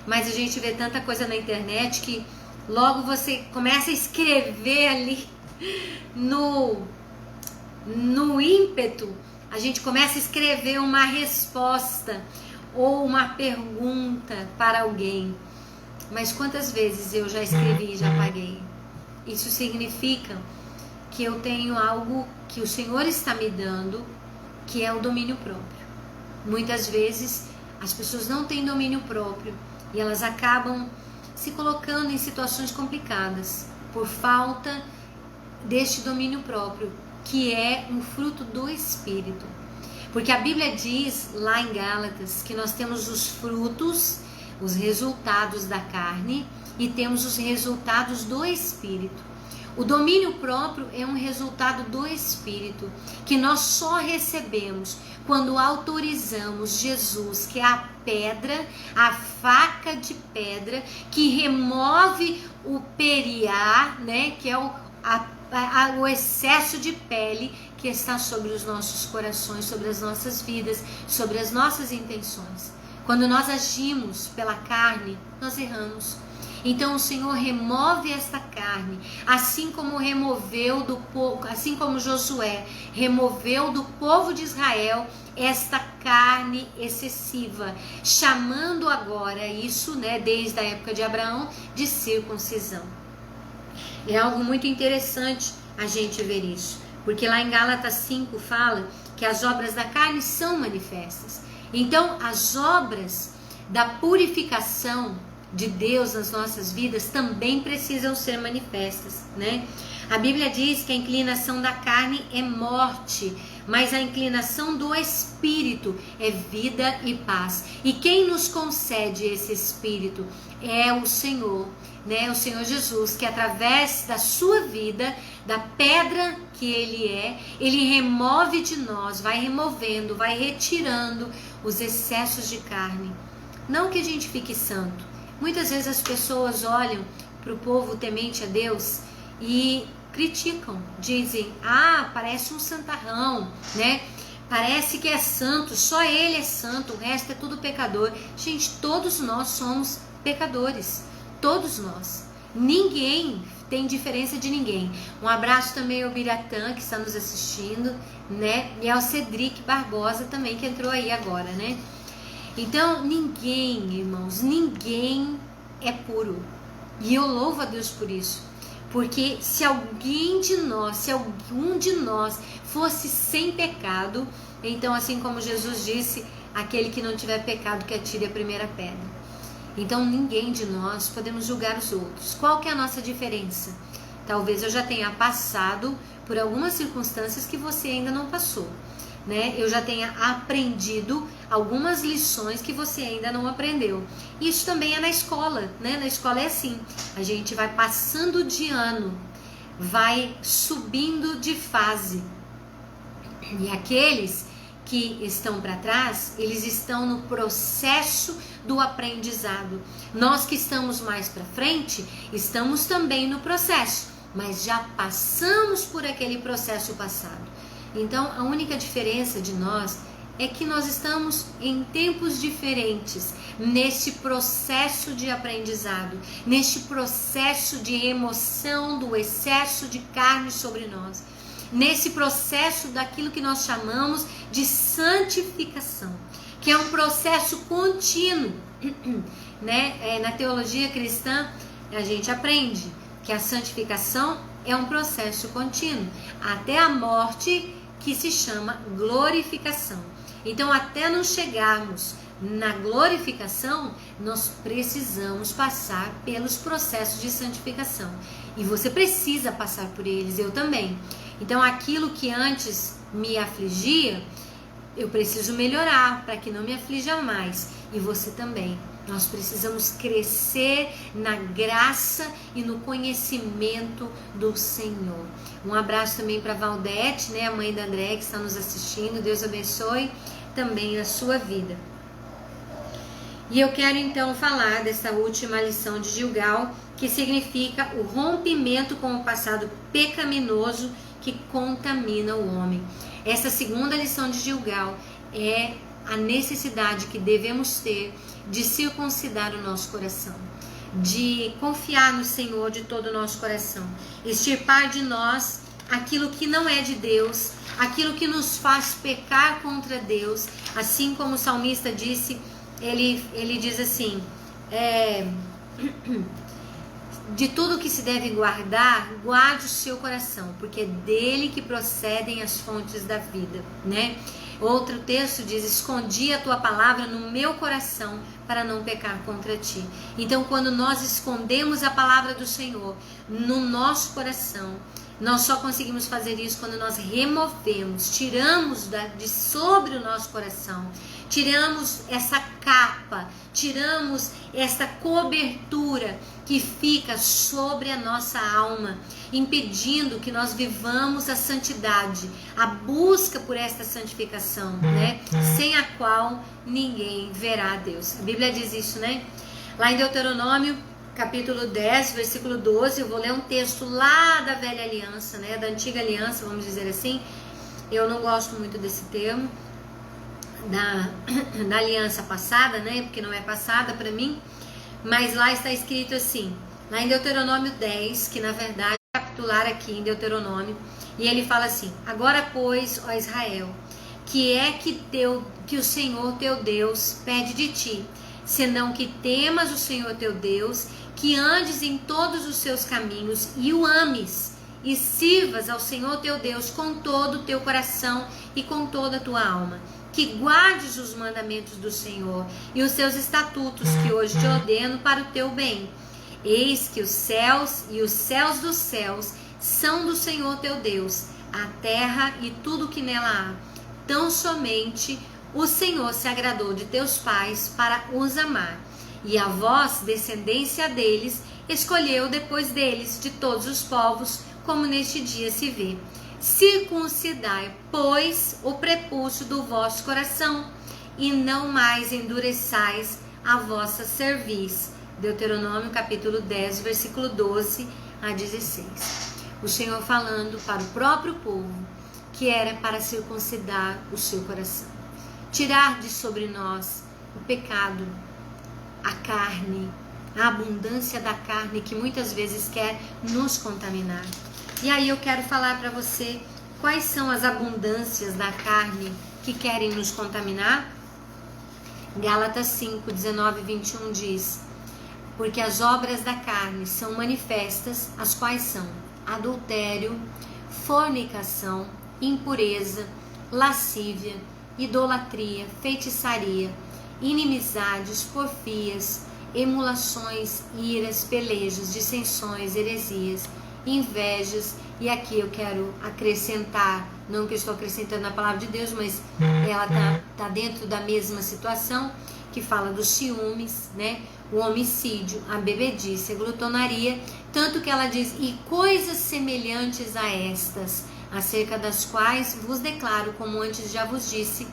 mas a gente vê tanta coisa na internet que logo você começa a escrever ali no ímpeto, a gente começa a escrever uma resposta ou uma pergunta para alguém. Mas quantas vezes eu já escrevi e já apaguei? Isso significa que eu tenho algo que o Senhor está me dando, que é o domínio próprio. Muitas vezes as pessoas não têm domínio próprio e elas acabam se colocando em situações complicadas por falta deste domínio próprio, que é um fruto do Espírito. Porque a Bíblia diz lá em Gálatas que nós temos os frutos, os resultados da carne, e temos os resultados do Espírito. O domínio próprio é um resultado do Espírito, que nós só recebemos quando autorizamos Jesus, que é a pedra, a faca de pedra, que remove o periar, né, que é o excesso de pele que está sobre os nossos corações, sobre as nossas vidas, sobre as nossas intenções. Quando nós agimos pela carne, nós erramos. Então o Senhor remove esta carne, assim como removeu do povo, assim como Josué removeu do povo de Israel esta carne excessiva, chamando agora isso, né, desde a época de Abraão, de circuncisão. É algo muito interessante a gente ver isso, porque lá em Gálatas 5 fala que as obras da carne são manifestas. Então as obras da purificação de Deus nas nossas vidas também precisam ser manifestas, né? A Bíblia diz que a inclinação da carne é morte, mas a inclinação do Espírito é vida e paz. E quem nos concede esse Espírito é o Senhor, né? O Senhor Jesus, que através da sua vida, da pedra que Ele remove de nós, vai removendo, vai retirando os excessos de carne. Não que a gente fique santo. Muitas vezes as pessoas olham para o povo temente a Deus e criticam, dizem, parece um santarrão, né? Parece que é santo, só ele é santo, o resto é tudo pecador. Gente, todos nós somos pecadores, todos nós. Ninguém tem diferença de ninguém. Um abraço também ao Biratã, que está nos assistindo, né? E ao Cedric Barbosa também, que entrou aí agora, né? Então, ninguém, irmãos, ninguém é puro. E eu louvo a Deus por isso. Porque se alguém de nós, se algum de nós fosse sem pecado, então, assim como Jesus disse, aquele que não tiver pecado que atire a primeira pedra. Então, ninguém de nós podemos julgar os outros. Qual que é a nossa diferença? Talvez eu já tenha passado por algumas circunstâncias que você ainda não passou, né? Eu já tenha aprendido algumas lições que você ainda não aprendeu. Isso também é na escola, né? Na escola é assim, a gente vai passando de ano, vai subindo de fase. E aqueles que estão para trás, eles estão no processo do aprendizado. Nós que estamos mais para frente, estamos também no processo, mas já passamos por aquele processo passado. Então, a única diferença de nós é que nós estamos em tempos diferentes, neste processo de aprendizado, neste processo de remoção do excesso de carne sobre nós, nesse processo daquilo que nós chamamos de santificação, que é um processo contínuo, né? Na teologia cristã, a gente aprende que a santificação é um processo contínuo, até a morte, que se chama glorificação. Então, até não chegarmos na glorificação, nós precisamos passar pelos processos de santificação. E você precisa passar por eles, eu também. Então, aquilo que antes me afligia, eu preciso melhorar para que não me aflija mais. E você também. Nós precisamos crescer na graça e no conhecimento do Senhor. Um abraço também para Valdete, né, a mãe da André, que está nos assistindo. Deus abençoe também a sua vida. E eu quero então falar dessa última lição de Gilgal, que significa o rompimento com o passado pecaminoso que contamina o homem. Essa segunda lição de Gilgal é a necessidade que devemos ter de circuncidar o nosso coração. de confiar no Senhor de todo o nosso coração, extirpar de nós aquilo que não é de Deus, aquilo que nos faz pecar contra Deus, assim como o salmista disse, ele diz assim, de tudo que se deve guardar, guarde o seu coração, porque é dele que procedem as fontes da vida, né? Outro texto diz, escondi a tua palavra no meu coração para não pecar contra ti. Então, quando nós escondemos a palavra do Senhor no nosso coração, nós só conseguimos fazer isso quando nós removemos, tiramos de sobre o nosso coração, tiramos essa capa, tiramos essa cobertura que fica sobre a nossa alma, impedindo que nós vivamos a santidade, a busca por esta santificação, né? Sem a qual ninguém verá a Deus. A Bíblia diz isso, né? Lá em Deuteronômio, capítulo 10, versículo 12, eu vou ler um texto lá da velha aliança, né? Da antiga aliança, vamos dizer assim. Eu não gosto muito desse termo, da aliança passada, né? Porque não é passada para mim. Mas lá está escrito assim, lá em Deuteronômio 10, que na verdade é capitular aqui em Deuteronômio, e ele fala assim, agora pois, ó Israel, que é que o Senhor teu Deus pede de ti, senão que temas o Senhor teu Deus, que andes em todos os seus caminhos e o ames, e sirvas ao Senhor teu Deus com todo o teu coração e com toda a tua alma, que guardes os mandamentos do Senhor e os seus estatutos que hoje te ordeno para o teu bem. Eis que os céus e os céus dos céus são do Senhor teu Deus, a terra e tudo que nela há. Tão somente o Senhor se agradou de teus pais para os amar, e a vós, descendência deles, escolheu depois deles de todos os povos, como neste dia se vê. Circuncidai, pois, o prepúcio do vosso coração, e não mais endureçais a vossa cerviz. Deuteronômio capítulo 10, versículo 12 a 16. O Senhor falando para o próprio povo que era para circuncidar o seu coração. Tirar de sobre nós o pecado, a carne, a abundância da carne que muitas vezes quer nos contaminar. E aí eu quero falar para você quais são as abundâncias da carne que querem nos contaminar. Gálatas 5, 19 e 21 diz, porque as obras da carne são manifestas, as quais são adultério, fornicação, impureza, lascívia, idolatria, feitiçaria, inimizades, porfias, emulações, iras, pelejos, dissensões, heresias, invejas, e aqui eu quero acrescentar, não que eu estou acrescentando a palavra de Deus, mas ela tá dentro da mesma situação, que fala dos ciúmes, né? O homicídio, a bebedice, a glutonaria, tanto que ela diz, e coisas semelhantes a estas, acerca das quais vos declaro, como antes já vos disse,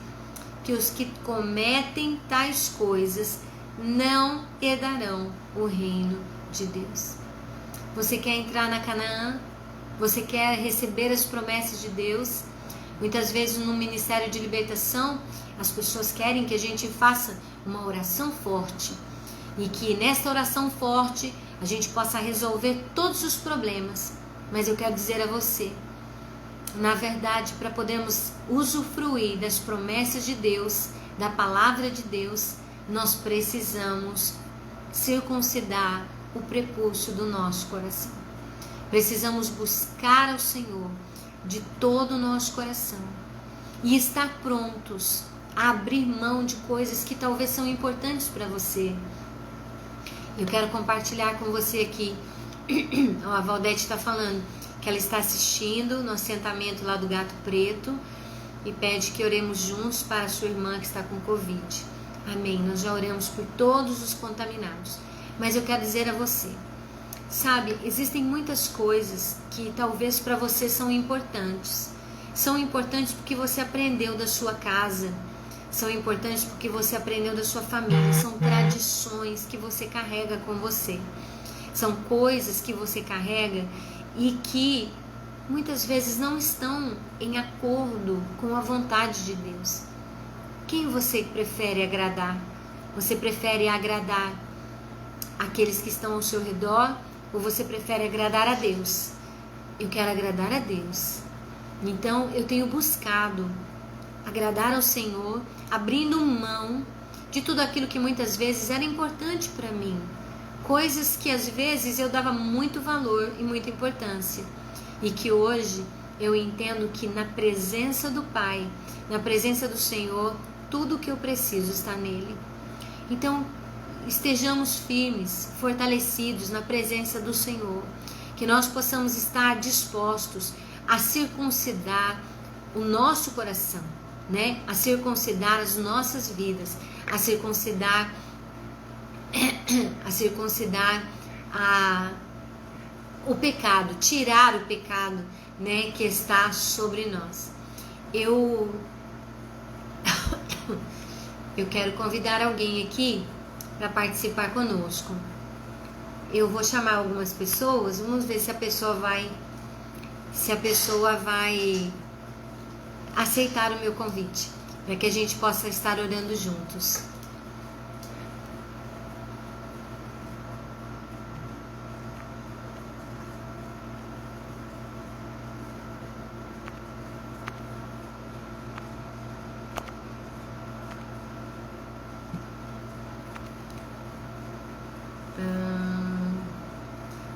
que os que cometem tais coisas não herdarão o reino de Deus. Você quer entrar na Canaã? Você quer receber as promessas de Deus? Muitas vezes no Ministério de Libertação, as pessoas querem que a gente faça uma oração forte. E que nesta oração forte a gente possa resolver todos os problemas. Mas eu quero dizer a você, na verdade, para podermos usufruir das promessas de Deus, da palavra de Deus, nós precisamos circuncidar o prepúcio do nosso coração. Precisamos buscar ao Senhor de todo o nosso coração e estar prontos a abrir mão de coisas que talvez são importantes para você. Eu quero compartilhar com você aqui, a Valdete está falando que ela está assistindo no assentamento lá do Gato Preto e pede que oremos juntos para a sua irmã que está com Covid. Amém, nós já oramos por todos os contaminados. Mas eu quero dizer a você, sabe, existem muitas coisas que talvez para você são importantes. São importantes porque você aprendeu da sua casa, são importantes porque você aprendeu da sua família, são tradições que você carrega com você. São coisas que você carrega e que muitas vezes não estão em acordo com a vontade de Deus. Quem você prefere agradar? Você prefere agradar aqueles que estão ao seu redor, ou você prefere agradar a Deus? Eu quero agradar a Deus. Então eu tenho buscado agradar ao Senhor, abrindo mão de tudo aquilo que muitas vezes era importante para mim. Coisas que às vezes eu dava muito valor e muita importância. E que hoje eu entendo que na presença do Pai, na presença do Senhor, tudo o que eu preciso está nele. Então, estejamos firmes, fortalecidos na presença do Senhor. Que nós possamos estar dispostos a circuncidar o nosso coração, né? A circuncidar as nossas vidas, a circuncidar o pecado, tirar o pecado, né, que está sobre nós. Eu quero convidar alguém aqui para participar conosco. Eu vou chamar algumas pessoas, vamos ver se a pessoa vai aceitar o meu convite, para que a gente possa estar orando juntos.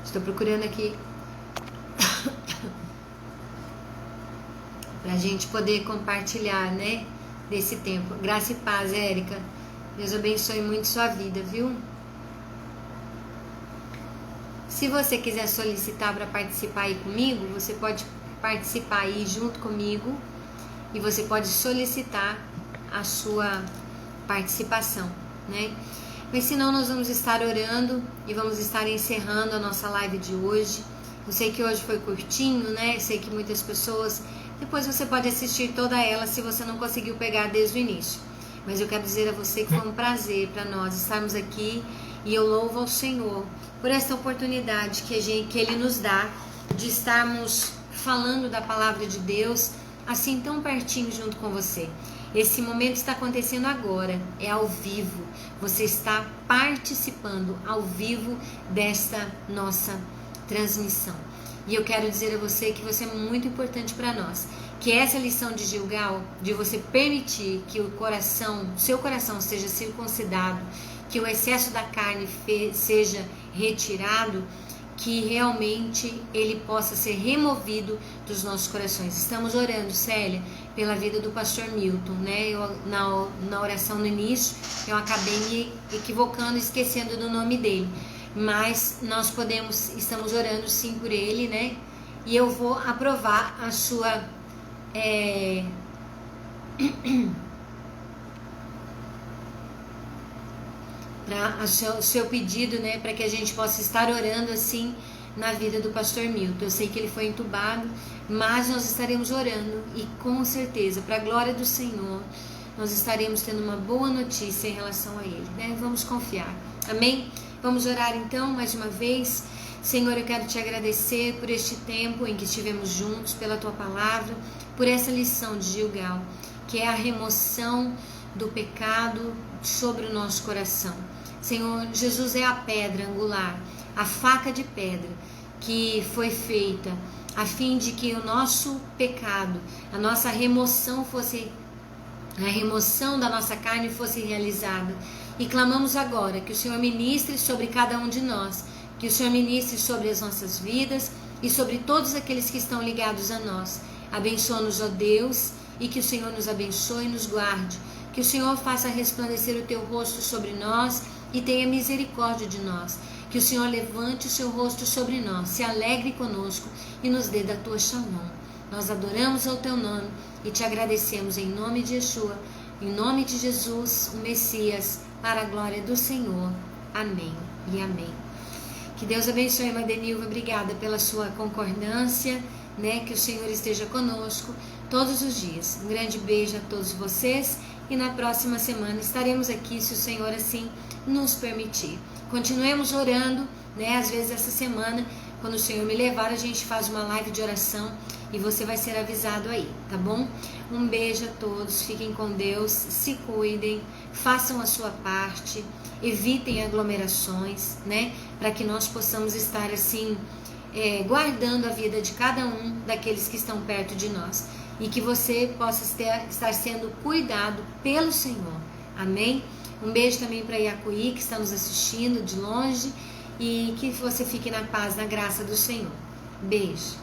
Estou procurando aqui para a gente poder compartilhar, né, desse tempo. Graça e paz, Érica. Deus abençoe muito sua vida, viu? Se você quiser solicitar para participar aí comigo, você pode participar aí junto comigo e você pode solicitar a sua participação, né? Mas senão nós vamos estar orando e vamos estar encerrando a nossa live de hoje. Eu sei que hoje foi curtinho, né? Eu sei que muitas pessoas... Depois você pode assistir toda ela se você não conseguiu pegar desde o início. Mas eu quero dizer a você que foi um prazer para nós estarmos aqui e eu louvo ao Senhor por esta oportunidade que Ele nos dá de estarmos falando da palavra de Deus assim tão pertinho junto com você. Esse momento está acontecendo agora, é ao vivo. Você está participando ao vivo desta nossa transmissão. E eu quero dizer a você que você é muito importante para nós. Que essa lição de Gilgal, de você permitir que o seu coração seja circuncidado, que o excesso da carne seja retirado, que realmente ele possa ser removido dos nossos corações. Estamos orando, Célia, pela vida do pastor Milton, né? Na oração no início, eu acabei me equivocando, esquecendo do nome dele. Mas nós estamos orando sim por ele, né? E eu vou aprovar a sua... o seu pedido, né, para que a gente possa estar orando assim na vida do pastor Milton. Eu sei que ele foi entubado, mas nós estaremos orando e com certeza, para a glória do Senhor, nós estaremos tendo uma boa notícia em relação a ele, né? Vamos confiar, amém? Vamos orar então mais uma vez. Senhor, eu quero te agradecer por este tempo em que estivemos juntos, pela tua palavra, por essa lição de Gilgal, que é a remoção do pecado sobre o nosso coração. Senhor, Jesus é a pedra angular, a faca de pedra que foi feita a fim de que o nosso pecado, a nossa remoção da nossa carne fosse realizada. E clamamos agora que o Senhor ministre sobre cada um de nós, que o Senhor ministre sobre as nossas vidas e sobre todos aqueles que estão ligados a nós. Abençoa-nos, ó Deus, e que o Senhor nos abençoe e nos guarde. Que o Senhor faça resplandecer o teu rosto sobre nós e tenha misericórdia de nós. Que o Senhor levante o seu rosto sobre nós, se alegre conosco e nos dê da tua shalom. Nós adoramos ao teu nome e te agradecemos em nome de Yeshua, em nome de Jesus, o Messias, para a glória do Senhor. Amém e amém. Que Deus abençoe, Madenilva. Obrigada pela sua concordância, né? Que o Senhor esteja conosco todos os dias. Um grande beijo a todos vocês e na próxima semana estaremos aqui, se o Senhor assim nos permitir. Continuemos orando, né? Às vezes essa semana quando o Senhor me levar, a gente faz uma live de oração e você vai ser avisado aí, tá bom? Um beijo a todos, fiquem com Deus, se cuidem, façam a sua parte, evitem aglomerações, né? Para que nós possamos estar assim, guardando a vida de cada um daqueles que estão perto de nós. E que você possa estar sendo cuidado pelo Senhor. Amém? Um beijo também para Iacuí, que está nos assistindo de longe. E que você fique na paz, na graça do Senhor. Beijo.